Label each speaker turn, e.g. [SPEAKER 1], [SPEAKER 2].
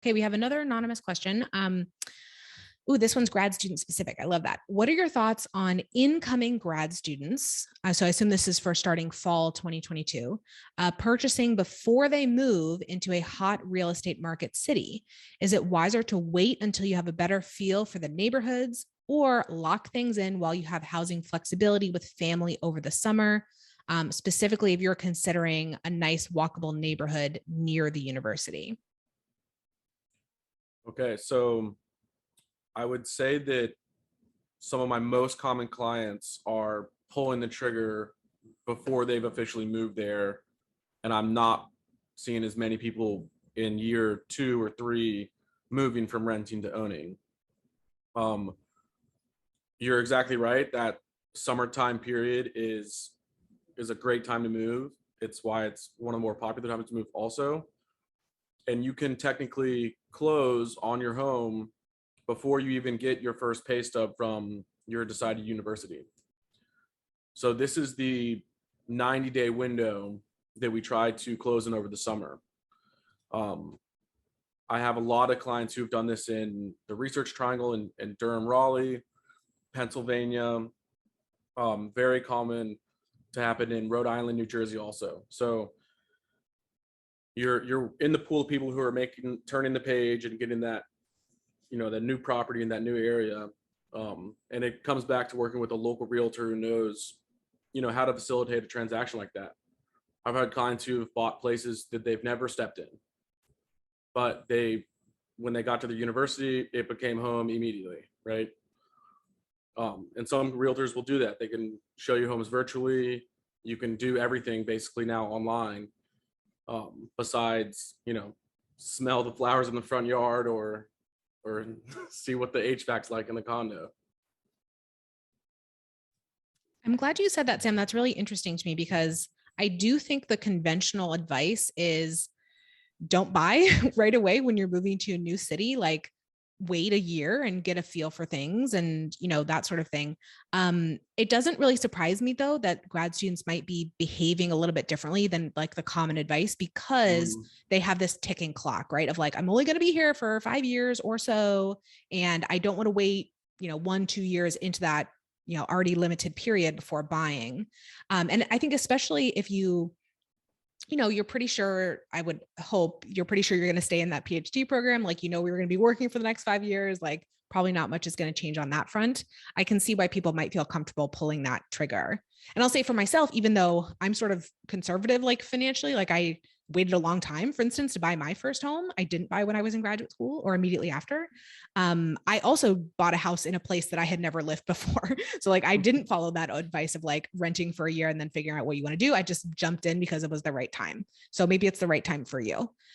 [SPEAKER 1] Okay, we have another anonymous question. Ooh, this one's grad student specific. I love that. What are your thoughts on incoming grad students? So I assume this is for starting fall 2022, purchasing before they move into a hot real estate market city. Is it wiser to wait until you have a better feel for the neighborhoods or lock things in while you have housing flexibility with family over the summer? Specifically, if you're considering a nice walkable neighborhood near the university.
[SPEAKER 2] Okay, so I would say that some of my most common clients are pulling the trigger before they've officially moved there. And I'm not seeing as many people in year 2 or 3 moving from renting to owning. Um, you're exactly right. That summertime period is a great time to move. It's why it's one of the more popular times to move also. And you can technically close on your home before you even get your first pay stub from your decided university. So this is the 90-day window that we try to close in over the summer. Um, I have a lot of clients who've done this in the Research Triangle in Durham, Raleigh, Pennsylvania. Very common to happen in Rhode Island, New Jersey also. So you're in the pool of people who are turning the page and getting that, that new property in that new area. And it comes back to working with a local realtor who knows, how to facilitate a transaction like that. I've had clients who've bought places that they've never stepped in, but when they got to the university, it became home immediately, right? And some realtors will do that. They can show you homes virtually. You can do everything basically now online, besides, smell the flowers in the front yard or see what the HVAC's like in the condo.
[SPEAKER 1] I'm glad you said that, Sam. That's really interesting to me because I do think the conventional advice is don't buy right away when you're moving to a new city. Like, wait a year and get a feel for things and that sort of thing. It doesn't really surprise me though that grad students might be behaving a little bit differently than like the common advice because
[SPEAKER 2] Mm.
[SPEAKER 1] they have this ticking clock, right? Of like, I'm only going to be here for 5 years or so, and I don't want to wait 1-2 years into that already limited period before buying. And I think especially if you're pretty sure, I would hope you're pretty sure you're going to stay in that PhD program. Like, we were going to be working for the next 5 years. Like, probably not much is going to change on that front. I can see why people might feel comfortable pulling that trigger. And I'll say for myself, even though I'm sort of conservative, like financially, like I waited a long time, for instance, to buy my first home. I didn't buy when I was in graduate school or immediately after. I also bought a house in a place that I had never lived before. So like I didn't follow that advice of like renting for a year and then figuring out what you want to do. I just jumped in because it was the right time. So maybe it's the right time for you.